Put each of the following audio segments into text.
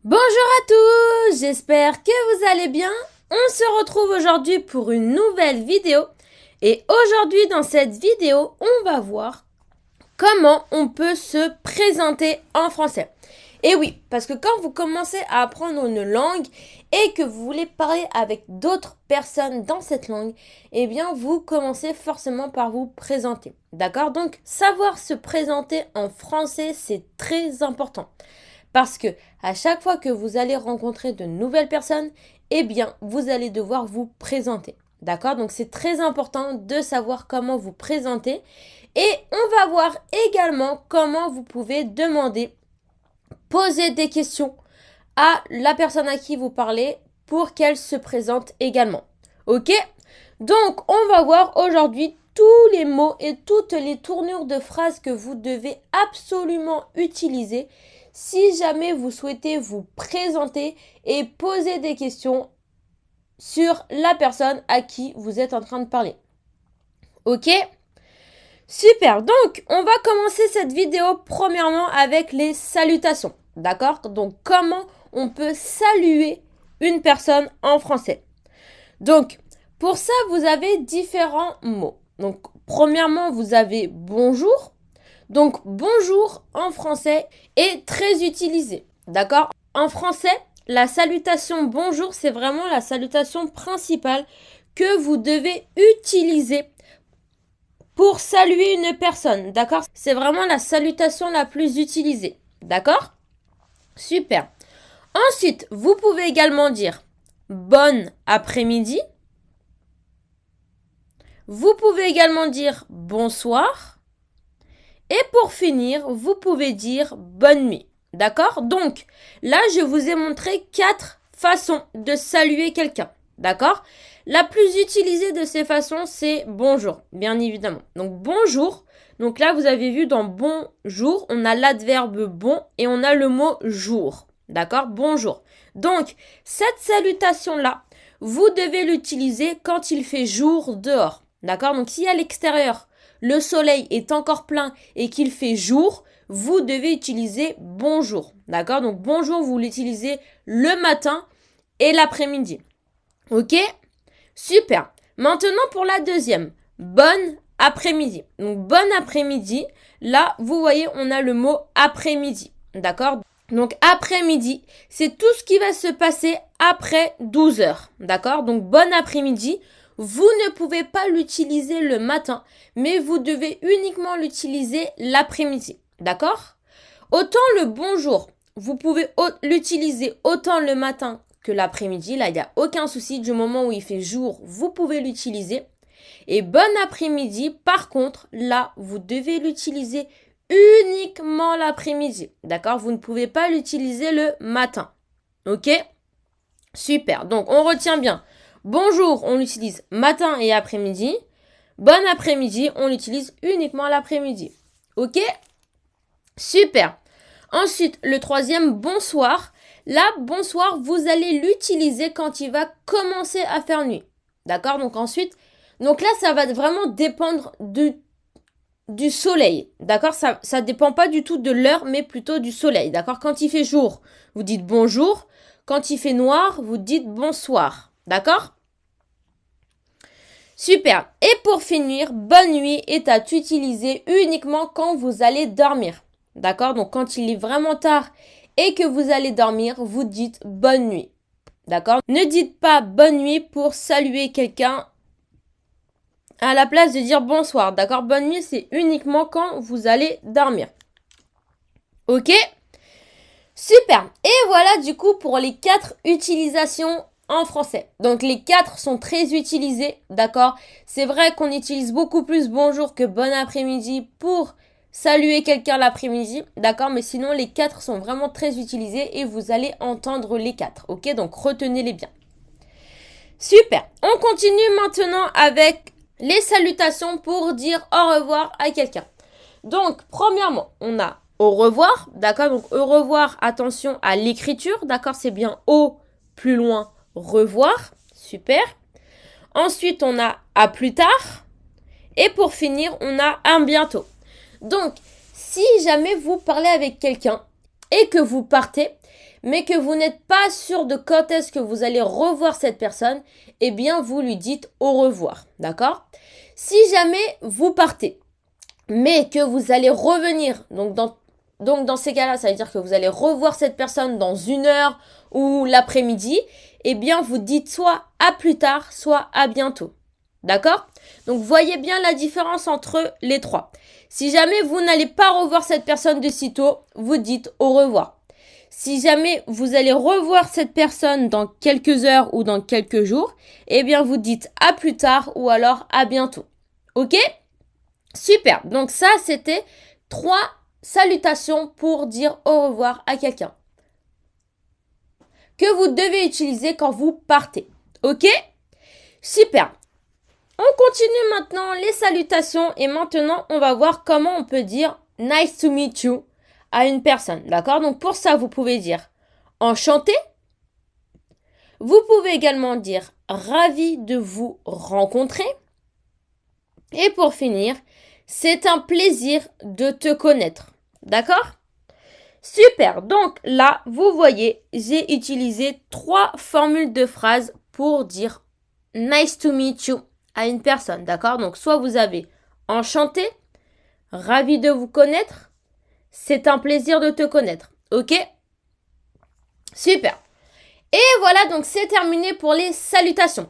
Bonjour à tous, j'espère que vous allez bien. On se retrouve aujourd'hui pour une nouvelle vidéo. Et aujourd'hui dans cette vidéo, on va voir comment on peut se présenter en français. Et oui, parce que quand vous commencez à apprendre une langue et que vous voulez parler avec d'autres personnes dans cette langue, eh bien vous commencez forcément par vous présenter. D'accord? Donc savoir se présenter en français, c'est très important. Parce que à chaque fois que vous allez rencontrer de nouvelles personnes, eh bien, vous allez devoir vous présenter. D'accord? Donc, c'est très important de savoir comment vous présenter. Et on va voir également comment vous pouvez demander, poser des questions à la personne à qui vous parlez pour qu'elle se présente également. Ok? Donc, on va voir aujourd'hui tous les mots et toutes les tournures de phrases que vous devez absolument utiliser si jamais vous souhaitez vous présenter et poser des questions sur la personne à qui vous êtes en train de parler. Ok? Super, donc on va commencer cette vidéo premièrement avec les salutations. D'accord? Donc comment on peut saluer une personne en français. Donc pour ça, vous avez différents mots. Donc premièrement, vous avez bonjour. Donc, bonjour en français est très utilisé. D'accord? En français, la salutation bonjour, c'est vraiment la salutation principale que vous devez utiliser pour saluer une personne. D'accord? C'est vraiment la salutation la plus utilisée. D'accord? Super. Ensuite, vous pouvez également dire bon après-midi. Vous pouvez également dire bonsoir. Et pour finir, vous pouvez dire bonne nuit. D'accord? Donc, là, je vous ai montré 4 façons de saluer quelqu'un. D'accord? La plus utilisée de ces façons, c'est bonjour, bien évidemment. Donc, bonjour. Donc là, vous avez vu dans bonjour, on a l'adverbe bon et on a le mot jour. D'accord? Bonjour. Donc, cette salutation-là, vous devez l'utiliser quand il fait jour dehors. D'accord? Donc, si à l'extérieur, le soleil est encore plein et qu'il fait jour, vous devez utiliser bonjour. D'accord? Donc bonjour, vous l'utilisez le matin et l'après-midi. Ok? Super. Maintenant pour la deuxième. Bonne après-midi. Donc bon après-midi. Là, vous voyez, on a le mot après-midi. D'accord? Donc après-midi, c'est tout ce qui va se passer après 12 heures. D'accord? Donc bon après-midi. Vous ne pouvez pas l'utiliser le matin, mais vous devez uniquement l'utiliser l'après-midi. D'accord? Autant le bonjour, vous pouvez l'utiliser autant le matin que l'après-midi. Là, il n'y a aucun souci. Du moment où il fait jour, vous pouvez l'utiliser. Et bon après-midi, par contre, là, vous devez l'utiliser uniquement l'après-midi. D'accord? Vous ne pouvez pas l'utiliser le matin. Ok? Super. Donc, on retient bien. Bonjour, on l'utilise matin et après-midi. Bon après-midi, on l'utilise uniquement l'après-midi. Ok? Super. Ensuite, le troisième, bonsoir. Là, bonsoir, vous allez l'utiliser quand il va commencer à faire nuit. D'accord? Donc ensuite, donc là, ça va vraiment dépendre du soleil. D'accord? Ça dépend pas du tout de l'heure, mais plutôt du soleil. D'accord? Quand il fait jour, vous dites bonjour. Quand il fait noir, vous dites bonsoir. D'accord? Super. Et pour finir, bonne nuit est à utiliser uniquement quand vous allez dormir. D'accord? Donc quand il est vraiment tard et que vous allez dormir, vous dites bonne nuit. D'accord? Ne dites pas bonne nuit pour saluer quelqu'un à la place de dire bonsoir. D'accord? Bonne nuit, c'est uniquement quand vous allez dormir. Ok? Super. Et voilà du coup pour les 4 utilisations en français. Donc les 4 sont très utilisés, d'accord? C'est vrai qu'on utilise beaucoup plus bonjour que bon après-midi pour saluer quelqu'un l'après-midi, d'accord? Mais sinon les 4 sont vraiment très utilisés et vous allez entendre les 4, ok? Donc retenez-les bien. Super. On continue maintenant avec les salutations pour dire au revoir à quelqu'un. Donc premièrement, on a au revoir, d'accord? Donc au revoir, attention à l'écriture, d'accord? C'est bien au plus loin revoir, super. Ensuite, on a à plus tard. Et pour finir, on a à bientôt. Donc, si jamais vous parlez avec quelqu'un et que vous partez, mais que vous n'êtes pas sûr de quand est-ce que vous allez revoir cette personne, eh bien, vous lui dites au revoir, d'accord? Si jamais vous partez, mais que vous allez revenir, donc dans ces cas-là, ça veut dire que vous allez revoir cette personne dans 1 heure ou l'après-midi, eh bien, vous dites soit à plus tard, soit à bientôt. D'accord? Donc, voyez bien la différence entre les trois. Si jamais vous n'allez pas revoir cette personne de sitôt, vous dites au revoir. Si jamais vous allez revoir cette personne dans quelques heures ou dans quelques jours, eh bien, vous dites à plus tard ou alors à bientôt. Ok? Super. Donc, ça, c'était 3 salutations pour dire au revoir à quelqu'un que vous devez utiliser quand vous partez. Ok? Super. On continue maintenant les salutations et maintenant on va voir comment on peut dire nice to meet you à une personne. D'accord? Donc pour ça, vous pouvez dire enchanté. Vous pouvez également dire ravi de vous rencontrer. Et pour finir, c'est un plaisir de te connaître. D'accord? Super. Donc là, vous voyez, j'ai utilisé 3 formules de phrases pour dire nice to meet you à une personne, d'accord? Donc, soit vous avez enchanté, ravi de vous connaître, c'est un plaisir de te connaître, ok? Super. Et voilà, donc c'est terminé pour les salutations.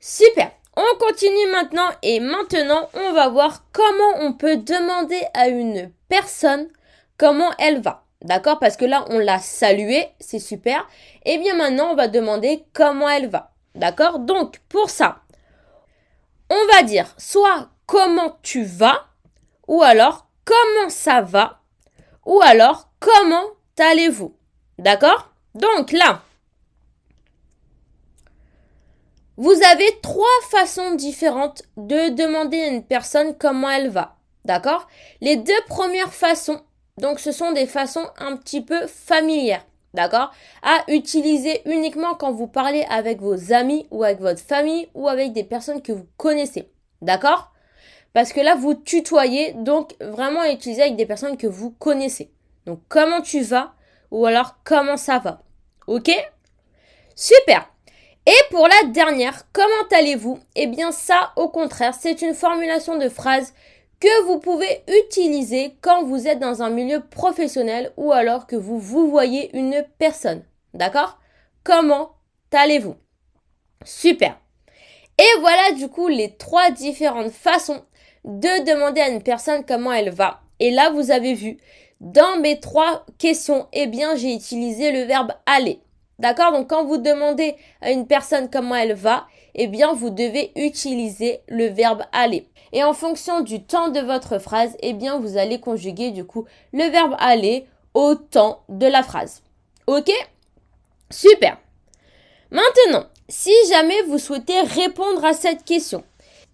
Super. On continue maintenant et maintenant, on va voir comment on peut demander à une personne comment elle va, d'accord? Parce que là, on l'a saluée, c'est super. Et bien maintenant, on va demander comment elle va, d'accord? Donc, pour ça, on va dire soit comment tu vas, ou alors comment ça va, ou alors comment allez-vous. D'accord? Donc là, vous avez 3 façons différentes de demander à une personne comment elle va. D'accord? Les 2 premières façons, donc ce sont des façons un petit peu familières. D'accord? À utiliser uniquement quand vous parlez avec vos amis ou avec votre famille ou avec des personnes que vous connaissez. D'accord? Parce que là, vous tutoyez, donc vraiment utiliser avec des personnes que vous connaissez. Donc, comment tu vas ou alors comment ça va. Ok? Super! Et pour la dernière, comment allez-vous? Eh bien ça, au contraire, c'est une formulation de phrase que vous pouvez utiliser quand vous êtes dans un milieu professionnel ou alors que vous voyez une personne. D'accord? Comment allez-vous? Super. Et voilà du coup les 3 différentes façons de demander à une personne comment elle va. Et là, vous avez vu, dans mes 3 questions, eh bien j'ai utilisé le verbe aller. D'accord? Donc quand vous demandez à une personne comment elle va, eh bien vous devez utiliser le verbe aller. Et en fonction du temps de votre phrase, eh bien vous allez conjuguer du coup le verbe aller au temps de la phrase. Ok? Super. Maintenant, si jamais vous souhaitez répondre à cette question,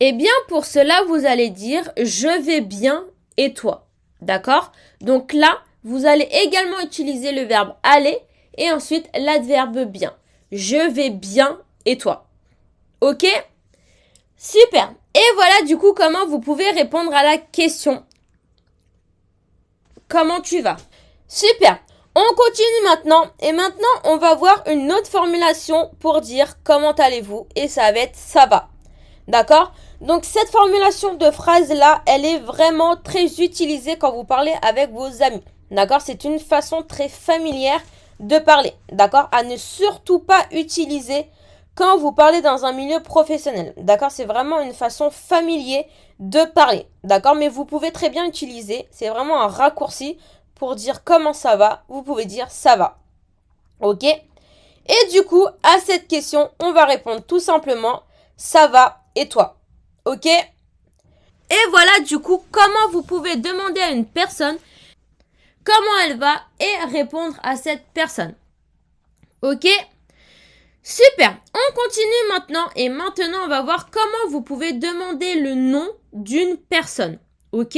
eh bien pour cela vous allez dire je vais bien et toi. D'accord? Donc là, vous allez également utiliser le verbe aller et ensuite l'adverbe bien. Je vais bien et toi. Ok? Super. Et voilà du coup comment vous pouvez répondre à la question. Comment tu vas? Super. On continue maintenant et maintenant on va voir une autre formulation pour dire comment allez-vous et ça va être ça va. D'accord? Donc cette formulation de phrase là, elle est vraiment très utilisée quand vous parlez avec vos amis. D'accord? C'est une façon très familière de parler. D'accord? À ne surtout pas utiliser quand vous parlez dans un milieu professionnel. D'accord? C'est vraiment une façon familière de parler. D'accord? Mais vous pouvez très bien utiliser, c'est vraiment un raccourci pour dire comment ça va. Vous pouvez dire ça va. Ok? Et du coup, à cette question, on va répondre tout simplement ça va et toi. Ok? Et voilà du coup comment vous pouvez demander à une personne comment elle va et répondre à cette personne. Ok? Super, on continue maintenant et maintenant on va voir comment vous pouvez demander le nom d'une personne. Ok?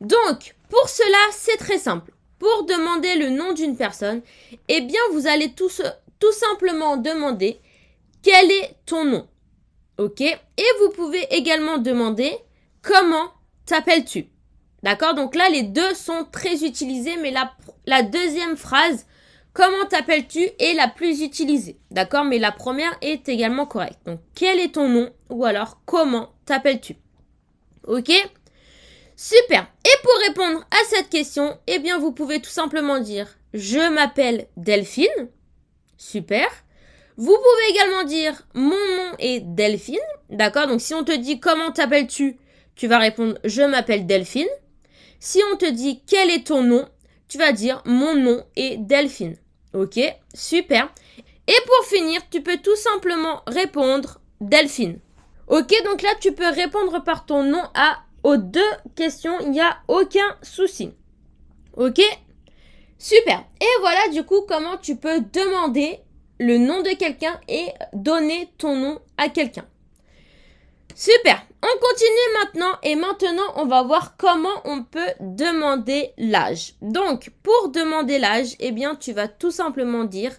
Donc, pour cela, c'est très simple. Pour demander le nom d'une personne, eh bien vous allez tout simplement demander quel est ton nom. Ok? Et vous pouvez également demander comment t'appelles-tu. D'accord? Donc là, les deux sont très utilisés, mais la deuxième phrase, comment t'appelles-tu est la plus utilisée. D'accord? Mais la première est également correcte. Donc, quel est ton nom? Ou alors, comment t'appelles-tu? Ok? Super. Et pour répondre à cette question, eh bien, vous pouvez tout simplement dire « Je m'appelle Delphine ». Super. Vous pouvez également dire « Mon nom est Delphine ». D'accord? Donc, si on te dit « Comment t'appelles-tu », tu vas répondre « Je m'appelle Delphine ». Si on te dit « Quel est ton nom », tu vas dire « Mon nom est Delphine ». Ok? Super. Et pour finir, tu peux tout simplement répondre « Delphine ». Ok? Donc là, tu peux répondre par ton nom aux deux questions. Il n'y a aucun souci. Ok? Super. Et voilà du coup comment tu peux demander le nom de quelqu'un et donner ton nom à quelqu'un. Super. On continue maintenant et maintenant on va voir comment on peut demander l'âge. Donc pour demander l'âge, eh bien tu vas tout simplement dire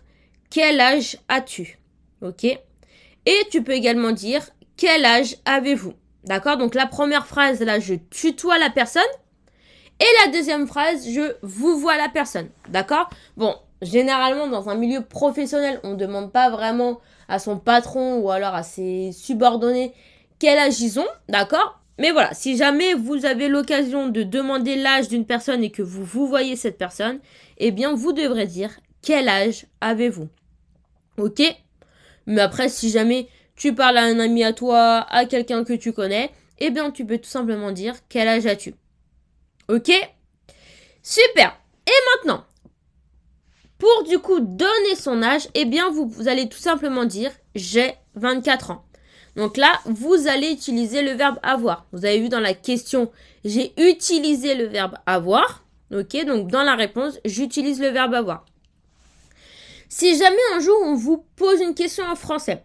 quel âge as-tu? Ok? Et tu peux également dire quel âge avez-vous? D'accord? Donc la première phrase là, je tutoie la personne. Et la deuxième phrase, je vous vois la personne. D'accord? Bon, généralement, dans un milieu professionnel, on ne demande pas vraiment à son patron ou alors à ses subordonnés quel âge ils ont. D'accord? Mais voilà, si jamais vous avez l'occasion de demander l'âge d'une personne et que vous voyez cette personne, eh bien, vous devrez dire quel âge avez-vous? Ok? Mais après, si jamais tu parles à un ami à toi, à quelqu'un que tu connais, eh bien, tu peux tout simplement dire quel âge as-tu? Ok? Super. Et maintenant, pour du coup donner son âge, eh bien vous allez tout simplement dire j'ai 24 ans. Donc là, vous allez utiliser le verbe avoir. Vous avez vu dans la question, j'ai utilisé le verbe avoir. Ok, donc dans la réponse, j'utilise le verbe avoir. Si jamais un jour on vous pose une question en français,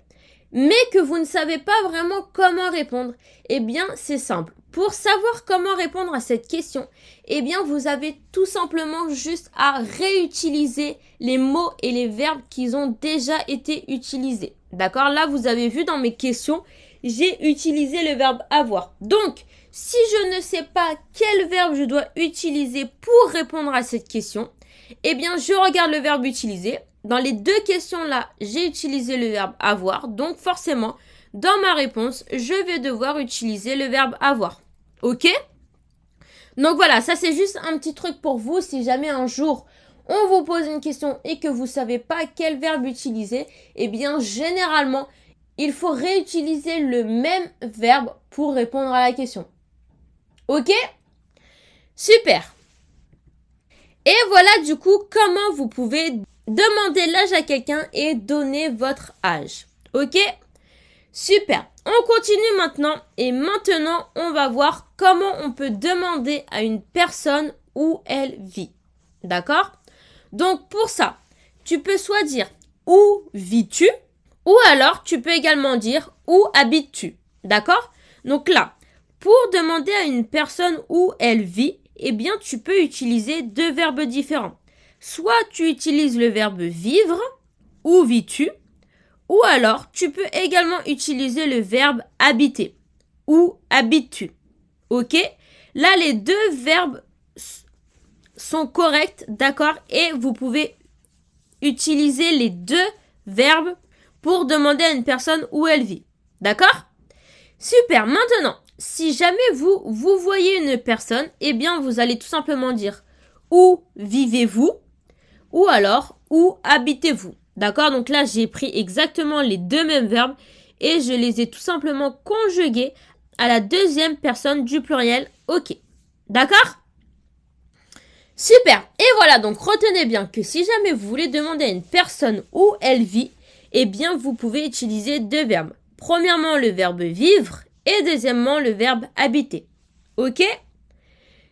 mais que vous ne savez pas vraiment comment répondre, eh bien c'est simple. Pour savoir comment répondre à cette question, eh bien vous avez tout simplement juste à réutiliser les mots et les verbes qui ont déjà été utilisés. D'accord? Là, vous avez vu dans mes questions, j'ai utilisé le verbe avoir. Donc, si je ne sais pas quel verbe je dois utiliser pour répondre à cette question, eh bien je regarde le verbe utiliser. Dans les deux questions-là, j'ai utilisé le verbe avoir. Donc forcément, dans ma réponse, je vais devoir utiliser le verbe avoir. Ok? Donc voilà, ça c'est juste un petit truc pour vous. Si jamais un jour, on vous pose une question et que vous ne savez pas quel verbe utiliser, eh bien généralement, il faut réutiliser le même verbe pour répondre à la question. Ok? Super! Et voilà du coup comment vous pouvez demander l'âge à quelqu'un et donner votre âge. Ok? Super. On continue maintenant et maintenant on va voir comment on peut demander à une personne où elle vit. D'accord? Donc pour ça, tu peux soit dire où vis-tu ou alors tu peux également dire où habites-tu. D'accord? Donc là, pour demander à une personne où elle vit, eh bien tu peux utiliser deux verbes différents. Soit tu utilises le verbe vivre, où vis-tu, ou alors tu peux également utiliser le verbe habiter, où habites-tu. Ok? Là, les deux verbes sont corrects, d'accord? Et vous pouvez utiliser les deux verbes pour demander à une personne où elle vit. D'accord? Super. Maintenant, si jamais vous voyez une personne, eh bien, vous allez tout simplement dire où vivez-vous ou alors où habitez-vous. D'accord? Donc là, j'ai pris exactement les deux mêmes verbes et je les ai tout simplement conjugués à la deuxième personne du pluriel. Ok. D'accord? Super. Et voilà, donc retenez bien que si jamais vous voulez demander à une personne où elle vit, eh bien, vous pouvez utiliser deux verbes. Premièrement, le verbe vivre et deuxièmement, le verbe habiter. Ok?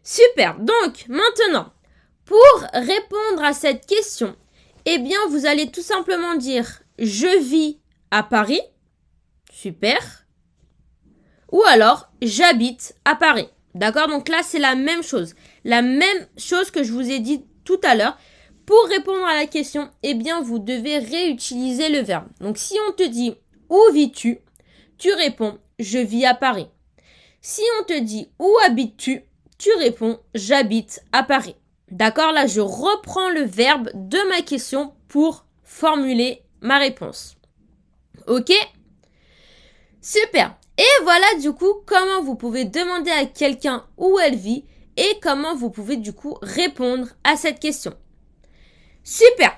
Super. Donc, maintenant, pour répondre à cette question, eh bien, vous allez tout simplement dire « Je vis à Paris ». Super. Ou alors « J'habite à Paris ». D'accord? Donc là, c'est la même chose. La même chose que je vous ai dit tout à l'heure. Pour répondre à la question, eh bien, vous devez réutiliser le verbe. Donc, si on te dit « Où vis-tu » tu réponds « Je vis à Paris ». Si on te dit « Où habites-tu » tu réponds « J'habite à Paris ». D'accord, là, je reprends le verbe de ma question pour formuler ma réponse. Ok? Super. Et voilà du coup comment vous pouvez demander à quelqu'un où elle vit et comment vous pouvez du coup répondre à cette question. Super.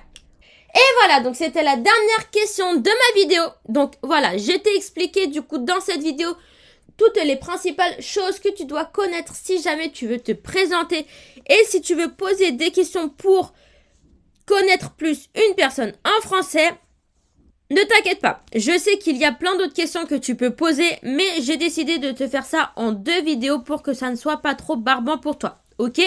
Et voilà, donc c'était la dernière question de ma vidéo. Donc voilà, je t'ai expliqué du coup dans cette vidéo toutes les principales choses que tu dois connaître si jamais tu veux te présenter et si tu veux poser des questions pour connaître plus une personne en français. Ne t'inquiète pas, je sais qu'il y a plein d'autres questions que tu peux poser, mais j'ai décidé de te faire ça en 2 vidéos pour que ça ne soit pas trop barbant pour toi, ok?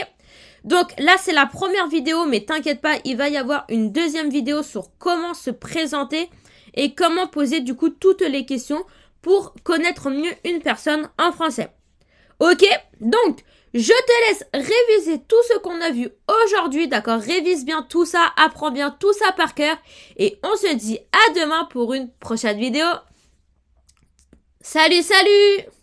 Donc là, c'est la première vidéo, mais t'inquiète pas, il va y avoir une deuxième vidéo sur comment se présenter et comment poser du coup toutes les questions pour connaître mieux une personne en français. Ok? Donc, je te laisse réviser tout ce qu'on a vu aujourd'hui, d'accord? Révise bien tout ça, apprends bien tout ça par cœur et on se dit à demain pour une prochaine vidéo. Salut, salut!